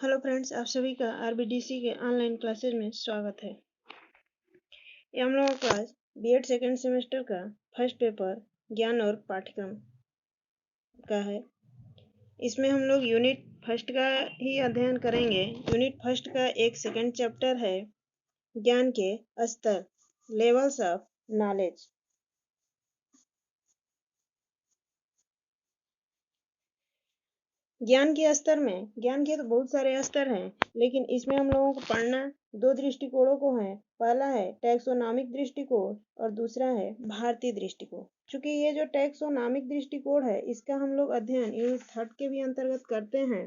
Hello friends, आप सभी का आरबीडीसी के ऑनलाइन क्लासेस में स्वागत है। ये हम लोगों का क्लास बीएड सेकेंड सेमेस्टर का फर्स्ट पेपर ज्ञान और पाठ्यक्रम का है। इसमें हम लोग यूनिट फर्स्ट का ही अध्ययन करेंगे। यूनिट फर्स्ट का एक सेकेंड चैप्टर है ज्ञान के स्तर, लेवल्स ऑफ नॉलेज। ज्ञान के स्तर में ज्ञान के तो बहुत सारे स्तर हैं, लेकिन इसमें हम लोगों को पढ़ना दो दृष्टिकोणों को है। पहला है टैक्सोनॉमिक दृष्टिकोण और दूसरा है भारतीय दृष्टिकोण। चूंकि ये जो टैक्सोनॉमिक दृष्टिकोण है, इसका हम लोग अध्ययन यूनिट थर्ड के भी अंतर्गत करते हैं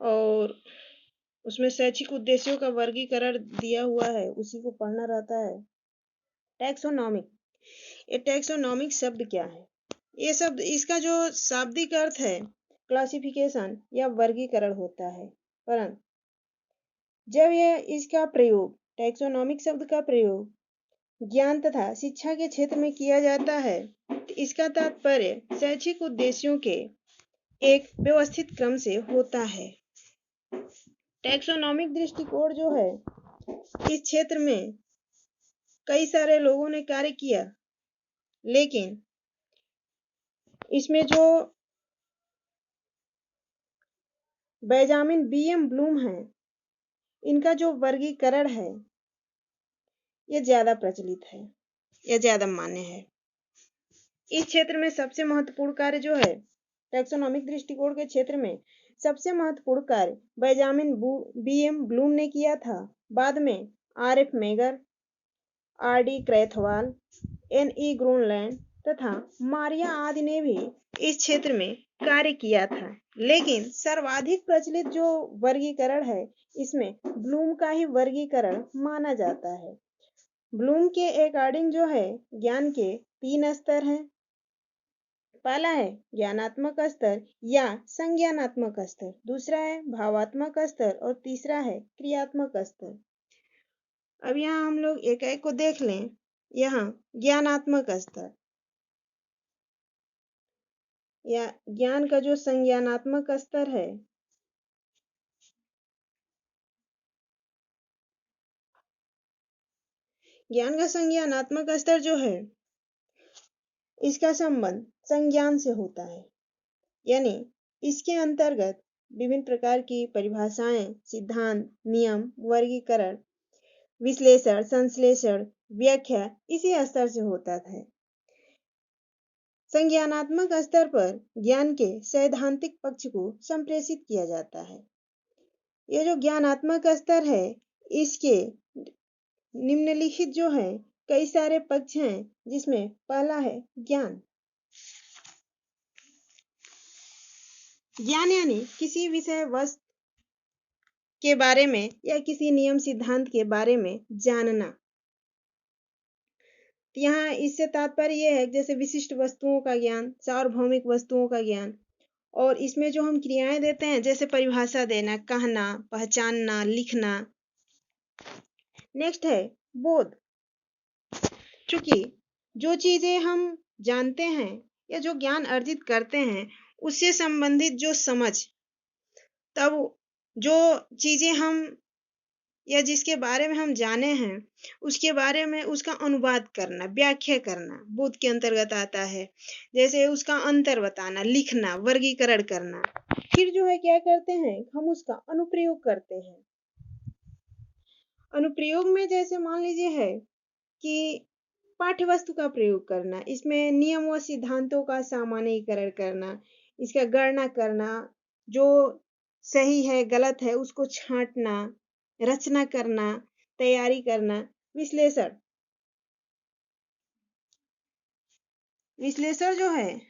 और उसमें शैक्षिक उद्देश्यों का वर्गीकरण दिया हुआ है, उसी को पढ़ना रहता है। टैक्सोनॉमिक, ये टैक्सोनॉमिक शब्द क्या है? ये शब्द, इसका जो शाब्दिक अर्थ है क्लासिफिकेशन या वर्गीकरण होता है, परंतु जब ये इसका प्रयोग टैक्सोनॉमिक शब्द का प्रयोग ज्ञान तथा शिक्षा के क्षेत्र में किया जाता है, तो इसका तात्पर्य शैक्षिक उद्देश्यों के एक व्यवस्थित क्रम से होता है। टैक्सोनॉमिक दृष्टिकोण जो है, इस क्षेत्र में कई सारे लोगों ने कार्य किया, लेकिन इसमें जो बेंजामिन बीएम ब्लूम है, इनका जो वर्गीकरण है ये ज्यादा प्रचलित है, यह ज्यादा मान्य है। इस क्षेत्र में सबसे महत्वपूर्ण कार्य जो है, टैक्सोनॉमिक दृष्टिकोण के क्षेत्र में सबसे महत्वपूर्ण कार्य बेंजामिन बीएम ब्लूम ने किया था। बाद में आरएफ मेगर, आरडी क्रैथवाल, एनई ग्रोनलैंड तथा मारिया आदि ने भी इस क्षेत्र में कार्य किया था, लेकिन सर्वाधिक प्रचलित जो वर्गीकरण है, इसमें ब्लूम का ही वर्गीकरण माना जाता है। ब्लूम के अकॉर्डिंग जो है, ज्ञान के 3 स्तर हैं। पहला है ज्ञानात्मक स्तर या संज्ञानात्मक स्तर, दूसरा है भावात्मक स्तर और तीसरा है क्रियात्मक स्तर। अब यहाँ हम लोग एक एक को देख लें। यहाँ ज्ञानात्मक स्तर या ज्ञान का जो संज्ञानात्मक स्तर है, ज्ञान का संज्ञानात्मक स्तर जो है, इसका संबंध संज्ञान से होता है, यानी इसके अंतर्गत विभिन्न प्रकार की परिभाषाएं, सिद्धांत, नियम, वर्गीकरण, विश्लेषण, संश्लेषण, व्याख्या इसी स्तर से होता है। संज्ञानात्मक स्तर पर ज्ञान के सैद्धांतिक पक्ष को संप्रेषित किया जाता है। ये जो ज्ञानात्मक स्तर है, इसके निम्नलिखित जो है कई सारे पक्ष हैं, जिसमें पहला है ज्ञान। ज्ञान यानी किसी विषय वस्तु के बारे में या किसी नियम सिद्धांत के बारे में जानना। यहाँ इससे तात्पर्य यह है, जैसे विशिष्ट वस्तुओं का ज्ञान, सार्वभौमिक वस्तुओं का ज्ञान, और इसमें जो हम क्रियाएं देते हैं, जैसे परिभाषा देना, कहना, पहचानना, लिखना। नेक्स्ट है बोध। चूंकि जो चीजें हम जानते हैं या जो ज्ञान अर्जित करते हैं, उससे संबंधित जो समझ, तब जो चीजें हम या जिसके बारे में हम जाने हैं, उसके बारे में उसका अनुवाद करना, व्याख्या करना बोध के अंतर्गत आता है। जैसे उसका अंतर बताना, लिखना, वर्गीकरण करना। फिर जो है क्या करते हैं, हम उसका अनुप्रयोग करते हैं। अनुप्रयोग में जैसे मान लीजिए है कि पाठ्य वस्तु का प्रयोग करना, इसमें नियम व सिद्धांतों का सामान्यीकरण करना, इसका गणना करना, जो सही है गलत है उसको छांटना, रचना करना, तैयारी करना। विश्लेषण, विश्लेषण जो है,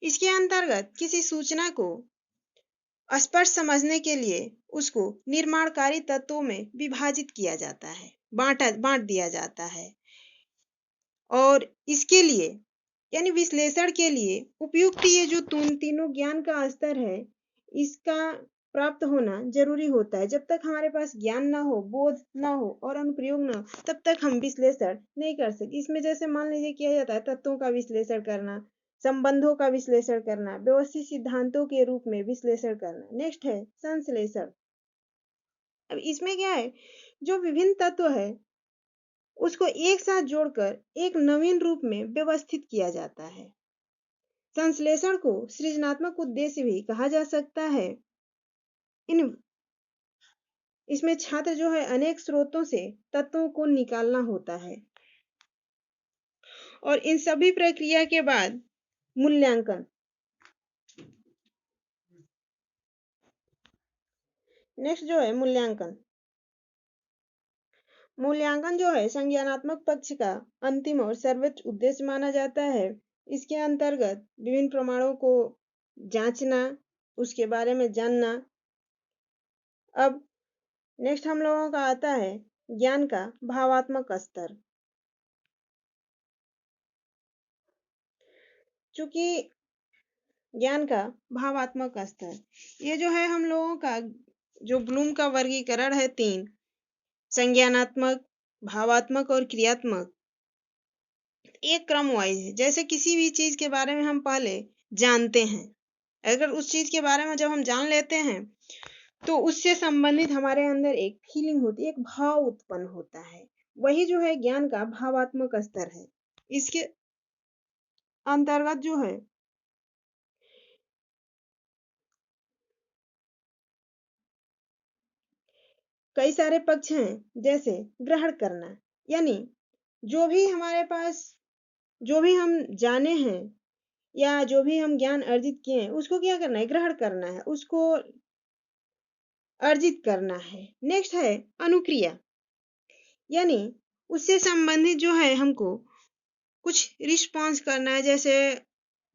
इसके अंतर्गत किसी सूचना को स्पष्ट समझने के लिए उसको निर्माणकारी तत्वों में विभाजित किया जाता है, बांट दिया जाता है, और इसके लिए यानी विश्लेषण के लिए उपयुक्त ये जो तीनों ज्ञान का स्तर है, इसका प्राप्त होना जरूरी होता है। जब तक हमारे पास ज्ञान ना हो, बोध ना हो और अनुप्रयोग ना हो, तब तक हम विश्लेषण नहीं कर सकते। इसमें जैसे मान लीजिए किया जाता है तत्वों का विश्लेषण करना, संबंधों का विश्लेषण करना, व्यवस्थित सिद्धांतों के रूप में विश्लेषण करना। नेक्स्ट है संश्लेषण। अब इसमें क्या है, जो विभिन्न तत्व है उसको एक साथ जोड़कर एक नवीन रूप में व्यवस्थित किया जाता है। संश्लेषण को सृजनात्मक उद्देश्य भी कहा जा सकता है। इसमें छात्र जो है अनेक स्रोतों से तत्वों को निकालना होता है और इन सभी प्रक्रिया के बाद मूल्यांकन। नेक्स्ट जो है मूल्यांकन। मूल्यांकन जो है संज्ञानात्मक पक्ष का अंतिम और सर्वोच्च उद्देश्य माना जाता है। इसके अंतर्गत विभिन्न प्रमाणों को जांचना, उसके बारे में जानना। अब नेक्स्ट हम लोगों का आता है ज्ञान का भावात्मक स्तर। चूंकि ज्ञान का भावात्मक स्तर, ये जो है हम लोगों का जो ब्लूम का वर्गीकरण है 3, संज्ञानात्मक, भावात्मक और क्रियात्मक, एक क्रम वाइज है। जैसे किसी भी चीज के बारे में हम पहले जानते हैं, अगर उस चीज के बारे में जब हम जान लेते हैं तो उससे संबंधित हमारे अंदर एक फीलिंग होती है, एक भाव उत्पन्न होता है। वही जो है ज्ञान का भावात्मक स्तर है। इसके अंतर्गत जो है कई सारे पक्ष हैं। जैसे ग्रहण करना, यानी जो भी हमारे पास, जो भी हम जाने हैं या जो भी हम ज्ञान अर्जित किए हैं उसको क्या करना है, ग्रहण करना है, उसको अर्जित करना है। नेक्स्ट है अनुक्रिया, यानी उससे संबंधित जो है हमको कुछ रिस्पॉन्स करना है। जैसे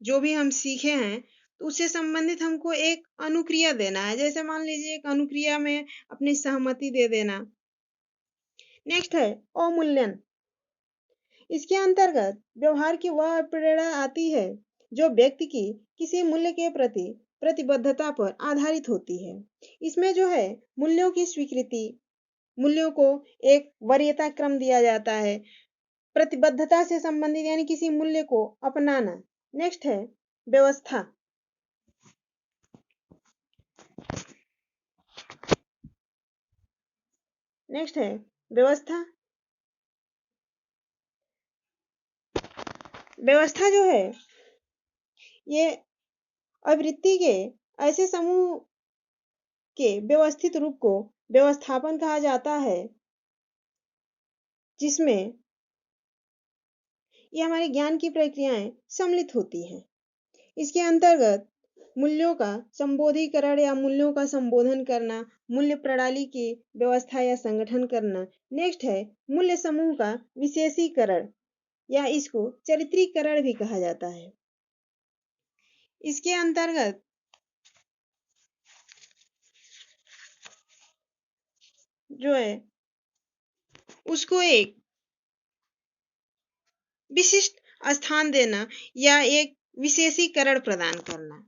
जो भी हम सीखे हैं तो उससे संबंधित हमको एक अनुक्रिया देना है। जैसे मान लीजिए एक अनुक्रिया में अपनी सहमति दे देना। नेक्स्ट है अवमूल्यन। इसके अंतर्गत व्यवहार की वह प्रेरणा आती है जो व्यक्ति की किसी मूल्य के प्रति प्रतिबद्धता पर आधारित होती है। इसमें जो है मूल्यों की स्वीकृति, मूल्यों को एक वरीयता क्रम दिया जाता है, प्रतिबद्धता से संबंधित यानी किसी मूल्य को अपनाना। नेक्स्ट है व्यवस्था। नेक्स्ट है व्यवस्था। व्यवस्था जो है ये आवृत्ति के ऐसे समूह के व्यवस्थित रूप को व्यवस्थापन कहा जाता है, जिसमें ये हमारे ज्ञान की प्रक्रियाएं सम्मिलित होती हैं। इसके अंतर्गत मूल्यों का संबोधीकरण या मूल्यों का संबोधन करना, मूल्य प्रणाली की व्यवस्था या संगठन करना। नेक्स्ट है मूल्य समूह का विशेषीकरण या इसको चरित्रीकरण भी कहा जाता है। इसके अंतर्गत जो है उसको एक विशिष्ट स्थान देना या एक विशेषीकरण प्रदान करना।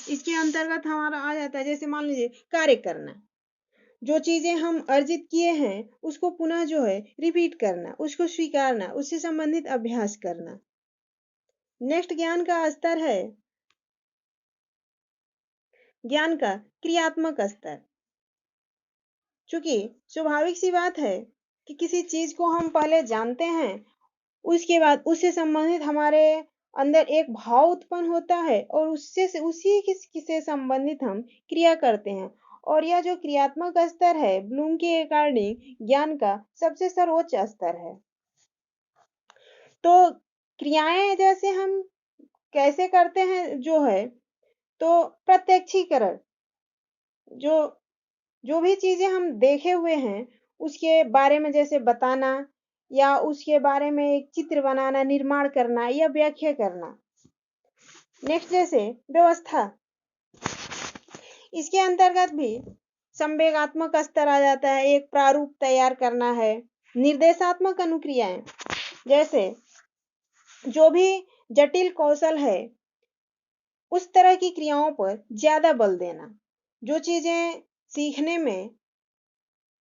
इसके अंतर्गत हमारा आ जाता है, जैसे मान लीजिए कार्य करना, जो चीजें हम अर्जित किए हैं उसको पुनः जो है रिपीट करना, उसको स्वीकारना, उससे संबंधित अभ्यास करना। नेक्स्ट ज्ञान का स्तर है ज्ञान का क्रियात्मक स्तर। चूंकि स्वाभाविक सी बात है कि किसी चीज को हम पहले जानते हैं, उसके बाद उससे संबंधित हमारे अंदर एक भाव उत्पन्न होता है और उसी से संबंधित हम क्रिया करते हैं। और यह जो क्रियात्मक स्तर है ब्लूम के अकॉर्डिंग ज्ञान का सबसे सर्वोच्च स्तर है। तो क्रियाएं जैसे हम कैसे करते हैं जो है, तो प्रत्यक्षीकरण, जो जो भी चीजें हम देखे हुए हैं उसके बारे में जैसे बताना या उसके बारे में एक चित्र बनाना, निर्माण करना या व्याख्या करना। नेक्स्ट जैसे व्यवस्था, इसके अंतर्गत भी संवेगात्मक स्तर आ जाता है, एक प्रारूप तैयार करना है। निर्देशात्मक अनुक्रियाएं, जैसे जो भी जटिल कौशल है उस तरह की क्रियाओं पर ज्यादा बल देना। जो चीजें सीखने में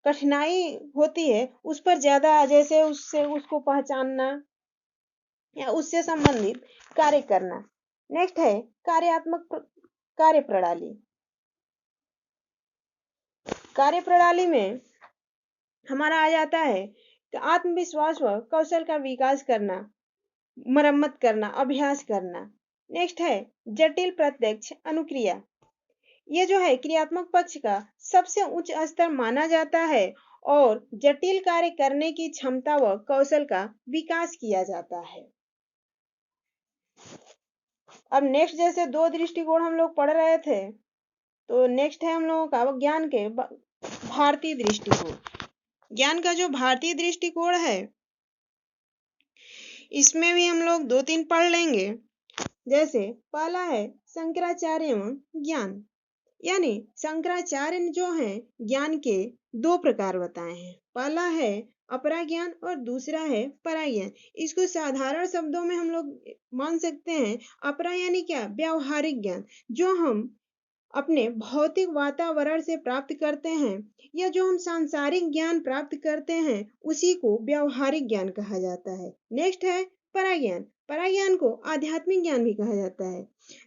कठिनाई होती है उस पर ज्यादा, जैसे उससे उसको पहचानना या उससे संबंधित कार्य करना। नेक्स्ट है कार्य प्रणाली। कार्य प्रणाली में हमारा आ जाता है कि आत्मविश्वास व कौशल का विकास करना, मरम्मत करना, अभ्यास करना। नेक्स्ट है जटिल प्रत्यक्ष अनुक्रिया। ये जो है क्रियात्मक पक्ष का सबसे उच्च स्तर माना जाता है और जटिल कार्य करने की क्षमता व कौशल का विकास किया जाता है। अब नेक्स्ट जैसे दो दृष्टिकोण हम लोग पढ़ रहे थे, तो नेक्स्ट है हम लोगों का ज्ञान के भारतीय दृष्टिकोण। ज्ञान का जो भारतीय दृष्टिकोण है इसमें भी हम लोग दो तीन पढ़ लेंगे। जैसे पहला है शंकराचार्य एवं ज्ञान, यानी शंकराचार्य ने जो है ज्ञान के दो प्रकार बताए हैं। पहला है अपरा ज्ञान और दूसरा है परा ज्ञान। इसको साधारण शब्दों में हम लोग मान सकते हैं, अपरा यानी क्या, व्यावहारिक ज्ञान, जो हम अपने भौतिक वातावरण से प्राप्त करते हैं या जो हम सांसारिक ज्ञान प्राप्त करते हैं उसी को व्यावहारिक ज्ञान कहा जाता है। नेक्स्ट है पराज्ञान। पराज्ञान को आध्यात्मिक ज्ञान भी कहा जाता है।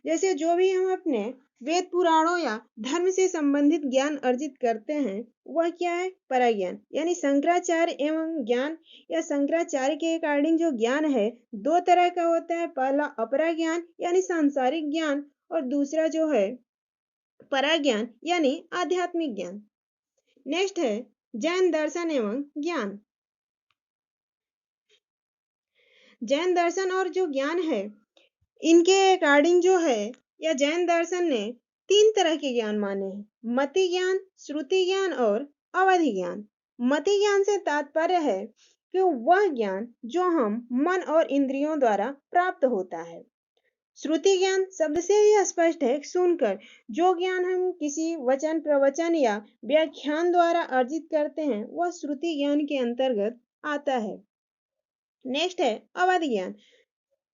जैसे जो भी हम अपने वेद पुराणों या धर्म से संबंधित ज्ञान अर्जित करते हैं वह क्या है, पराज्ञान। यानी शंकराचार्य एवं ज्ञान या शंकराचार्य के अकॉर्डिंग जो ज्ञान है दो तरह का होता है। पहला अपरा ज्ञान यानी सांसारिक ज्ञान और दूसरा जो है पराज्ञान यानी आध्यात्मिक ज्ञान। नेक्स्ट है जैन दर्शन एवं ज्ञान। जैन दर्शन और जो ज्ञान है इनके अकॉर्डिंग जो है या जैन दर्शन ने तीन तरह के ज्ञान माने हैं, मति ज्ञान, श्रुति ज्ञान और अवधि ज्ञान। मति ज्ञान से तात्पर्य है कि वह ज्ञान जो हम मन और इंद्रियों द्वारा प्राप्त होता है। श्रुति ज्ञान शब्द से ही स्पष्ट है, सुनकर। जो ज्ञान हम किसी वचन, प्रवचन या व्याख्यान द्वारा अर्जित करते हैं वह श्रुति ज्ञान के अंतर्गत आता है। नेक्स्ट है अवधि ज्ञान।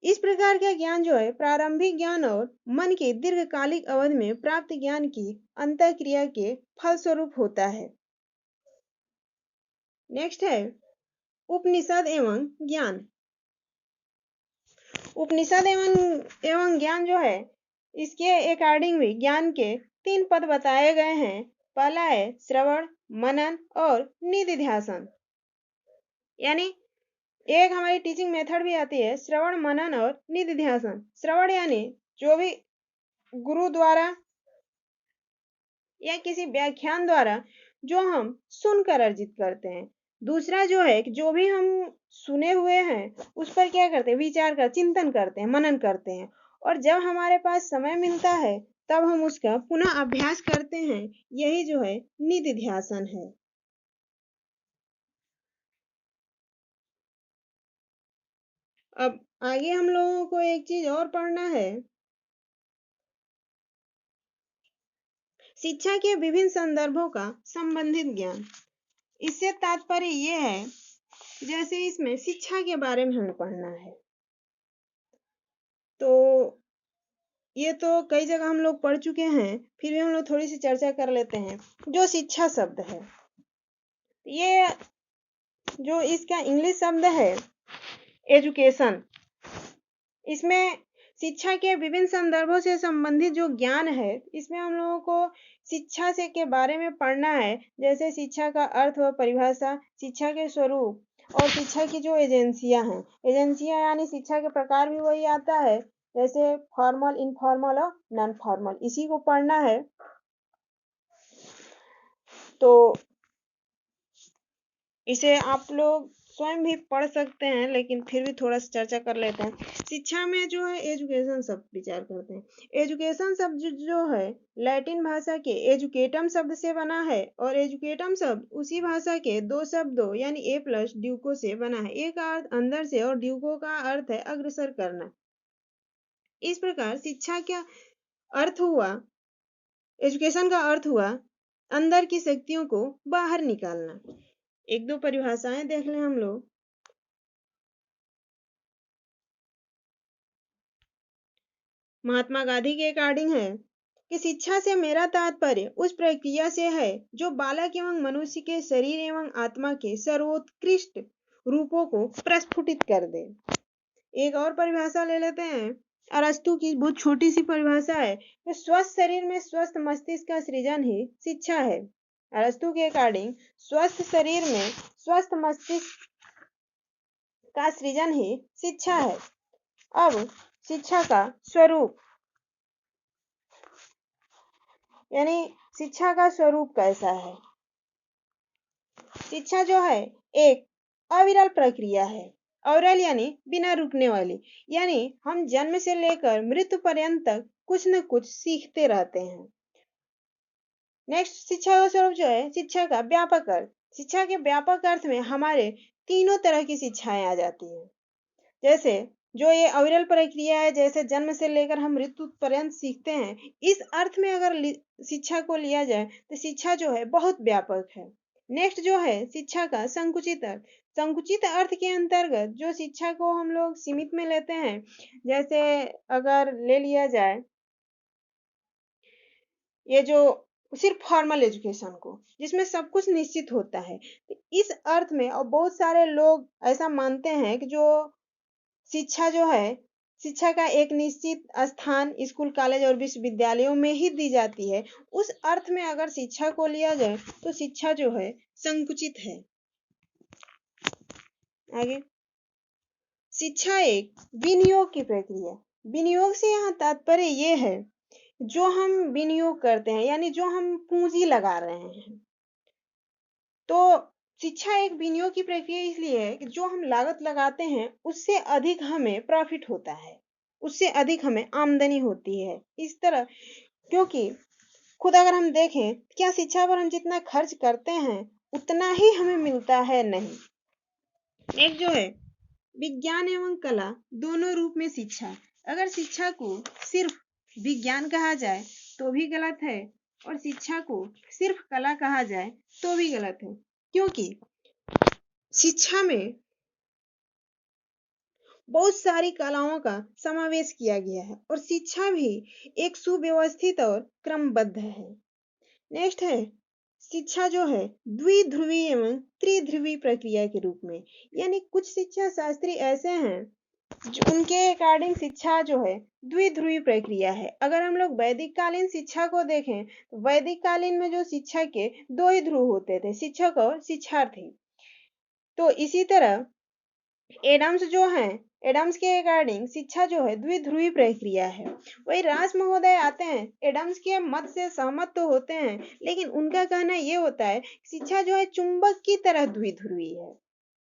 इस प्रकार का ज्ञान जो है प्रारंभिक ज्ञान और मन की दीर्घकालिक अवधि में प्राप्त ज्ञान की अंतःक्रिया के फलस्वरूप होता है। नेक्स्ट है उपनिषद एवं ज्ञान। उपनिषद एवं ज्ञान जो है इसके अकॉर्डिंग भी ज्ञान के तीन पद बताए गए हैं। पहला है श्रवण, मनन और निधिध्यासन। यानी एक हमारी टीचिंग मेथड भी आती है, श्रवण, मनन और निधिध्यासन। श्रवण यानी जो भी गुरु द्वारा या किसी व्याख्यान द्वारा जो हम सुनकर अर्जित करते हैं। दूसरा जो है जो भी हम सुने हुए हैं उस पर क्या करते हैं, विचार कर, चिंतन करते हैं, मनन करते हैं। और जब हमारे पास समय मिलता है तब हम उसका पुनः अभ्यास करते हैं। यही जो है निधिध्यासन है। अब आगे हम लोगों को एक चीज और पढ़ना है, शिक्षा के विभिन्न संदर्भों का संबंधित ज्ञान। इससे तात्पर्य यह है जैसे इसमें शिक्षा के बारे में हमें पढ़ना है, तो ये तो कई जगह हम लोग पढ़ चुके हैं, फिर भी हम लोग थोड़ी सी चर्चा कर लेते हैं। जो शिक्षा शब्द है, ये जो इसका इंग्लिश शब्द है एजुकेशन, इसमें शिक्षा के विभिन्न संदर्भों से संबंधित जो ज्ञान है इसमें हम लोगों को शिक्षा से के बारे में पढ़ना है। जैसे शिक्षा का अर्थ व परिभाषा, शिक्षा के स्वरूप और शिक्षा की जो एजेंसियां हैं। एजेंसियां यानी शिक्षा के प्रकार भी वही आता है, जैसे फॉर्मल, इनफॉर्मल और नॉन फॉर्मल, इसी को पढ़ना है। तो इसे आप लोग स्वयं भी पढ़ सकते हैं, लेकिन फिर भी थोड़ा सा चर्चा कर लेते हैं। शिक्षा में जो है एजुकेशन शब्द विचार करते हैं। एजुकेशन शब्द जो है लैटिन भाषा के एजुकेटम शब्द से बना है और एजुकेटम शब्द उसी भाषा के दो शब्दों यानी ए प्लस ड्यूको से बना है। ए का अर्थ अंदर से और ड्यूको का अर्थ है अग्रसर करना। इस प्रकार शिक्षा का अर्थ हुआ, एजुकेशन का अर्थ हुआ अंदर की शक्तियों को बाहर निकालना। एक दो परिभाषाएं देख लें हम लोग। महात्मा गांधी के अकॉर्डिंग है कि शिक्षा से मेरा तात्पर्य उस प्रक्रिया से है जो बालक एवं मनुष्य के शरीर एवं आत्मा के सर्वोत्कृष्ट रूपों को प्रस्फुटित कर दे। एक और परिभाषा ले लेते हैं, अरस्तु की बहुत छोटी सी परिभाषा है कि स्वस्थ शरीर में स्वस्थ मस्तिष्क का सृजन ही शिक्षा है। अरस्तु के अकॉर्डिंग स्वस्थ शरीर में स्वस्थ मस्तिष्क का सृजन ही शिक्षा है। अब शिक्षा का स्वरूप, यानी शिक्षा का स्वरूप कैसा है? शिक्षा जो है एक अविरल प्रक्रिया है। अविरल यानी बिना रुकने वाली, यानी हम जन्म से लेकर मृत्यु पर्यंत तक कुछ न कुछ सीखते रहते हैं। नेक्स्ट, शिक्षा का स्वरूप जो है शिक्षा का व्यापक अर्थ। शिक्षा के व्यापक अर्थ में हमारे तीनों तरह की शिक्षाएं आ जाती हैं। जैसे जो ये अविरल प्रक्रिया है, जैसे जन्म से लेकर हम मृत्यु पर्यंत सीखते हैं, इस अर्थ में अगर शिक्षा को लिया जाए तो शिक्षा जो है बहुत व्यापक है। नेक्स्ट जो है शिक्षा का संकुचित अर्थ। संकुचित अर्थ के अंतर्गत जो शिक्षा को हम लोग सीमित में लेते हैं, जैसे अगर ले लिया जाए ये जो सिर्फ फॉर्मल एजुकेशन को, जिसमें सब कुछ निश्चित होता है, तो इस अर्थ में और बहुत सारे लोग ऐसा मानते हैं कि जो शिक्षा जो है, शिक्षा का एक निश्चित स्थान स्कूल, कॉलेज और विश्वविद्यालयों में ही दी जाती है। उस अर्थ में अगर शिक्षा को लिया जाए तो शिक्षा जो है संकुचित है। आगे, शिक्षा एक विनियोग की प्रक्रिया। विनियोग से यहाँ तात्पर्य ये है जो हम विनियोग करते हैं, यानी जो हम पूंजी लगा रहे हैं। तो शिक्षा एक विनियोग की प्रक्रिया इसलिए है कि जो हम लागत लगाते हैं उससे अधिक हमें प्रॉफिट होता है, उससे अधिक हमें आमदनी होती है। इस तरह, क्योंकि खुद अगर हम देखें, क्या शिक्षा पर हम जितना खर्च करते हैं उतना ही हमें मिलता है? नहीं। एक जो है विज्ञान एवं कला दोनों रूप में शिक्षा। अगर शिक्षा को सिर्फ विज्ञान कहा जाए तो भी गलत है, और शिक्षा को सिर्फ कला कहा जाए तो भी गलत है, क्योंकि शिक्षा में बहुत सारी कलाओं का समावेश किया गया है और शिक्षा भी एक सुव्यवस्थित और क्रमबद्ध है। नेक्स्ट है शिक्षा जो है द्विध्रुवी एवं त्रिध्रुवी प्रक्रिया के रूप में, यानी कुछ शिक्षा शास्त्री ऐसे हैं जो उनके अकॉर्डिंग शिक्षा जो है द्विध्रुवी प्रक्रिया है। अगर हम लोग वैदिक कालीन शिक्षा को देखें तो वैदिक कालीन में जो शिक्षा के दो ही ध्रुव होते थे, शिक्षक और शिक्षार्थी। तो इसी तरह एडम्स जो हैं, एडम्स के अकॉर्डिंग शिक्षा जो है द्विध्रुवी प्रक्रिया है। वही रास महोदय आते हैं, एडम्स के मत से सहमत तो होते हैं, लेकिन उनका कहना ये होता है शिक्षा जो है चुंबक की तरह द्विध्रुवी है,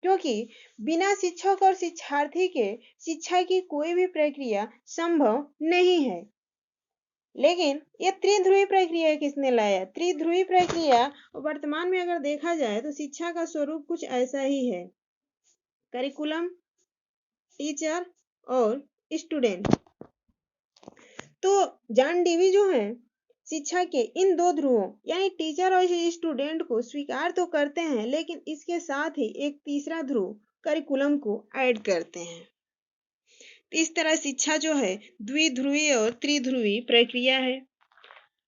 क्योंकि बिना शिक्षक और शिक्षार्थी के शिक्षा की कोई भी प्रक्रिया संभव नहीं है। लेकिन ये त्रिध्रुवी प्रक्रिया किसने लाया? त्रिध्रुवी प्रक्रिया वर्तमान में अगर देखा जाए तो शिक्षा का स्वरूप कुछ ऐसा ही है, करिकुलम, टीचर और स्टूडेंट। तो जॉन डीवी जो है शिक्षा के इन दो ध्रुवों यानी टीचर और स्टूडेंट को स्वीकार तो करते हैं, लेकिन इसके साथ ही एक तीसरा ध्रुव करिकुलम को ऐड करते हैं। इस तरह शिक्षा जो है द्विध्रुवी और त्रिध्रुवी प्रक्रिया है।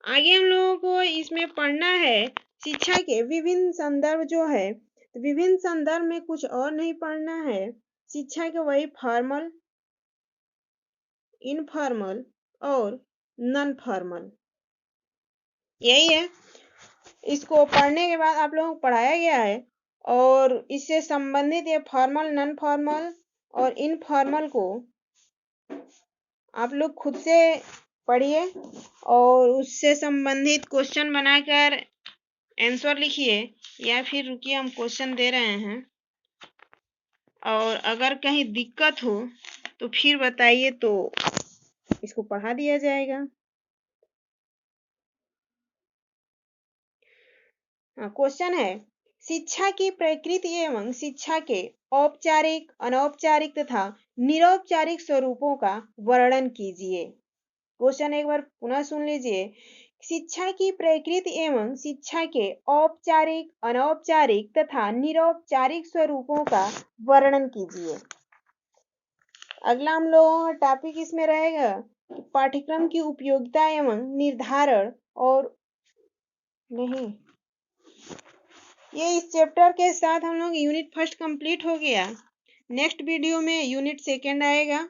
आगे हम लोगों को इसमें पढ़ना है शिक्षा के विभिन्न संदर्भ जो है, तो विभिन्न संदर्भ में कुछ और नहीं पढ़ना है। शिक्षा के वही फॉर्मल, इनफॉर्मल और नॉन फॉर्मल, यही है। इसको पढ़ने के बाद आप लोगों को पढ़ाया गया है और इससे संबंधित ये फॉर्मल, नॉन फॉर्मल और इनफॉर्मल को आप लोग खुद से पढ़िए और उससे संबंधित क्वेश्चन बनाकर आंसर लिखिए, या फिर रुकिए हम क्वेश्चन दे रहे हैं, और अगर कहीं दिक्कत हो तो फिर बताइए तो इसको पढ़ा दिया जाएगा। क्वेश्चन है शिक्षा की प्रकृति एवं शिक्षा के औपचारिक, अनौपचारिक तथा निरौपचारिक स्वरूपों का वर्णन कीजिए। क्वेश्चन एक बार पुनः सुन लीजिए। शिक्षा की प्रकृति एवं शिक्षा के औपचारिक, अनौपचारिक तथा निरौपचारिक स्वरूपों का वर्णन कीजिए। अगला हम लोगों का टॉपिक इसमें रहेगा पाठ्यक्रम की उपयोगिता एवं निर्धारण और नहीं, ये इस चैप्टर के साथ हम लोग यूनिट फर्स्ट कंप्लीट हो गया। नेक्स्ट वीडियो में यूनिट सेकेंड आएगा।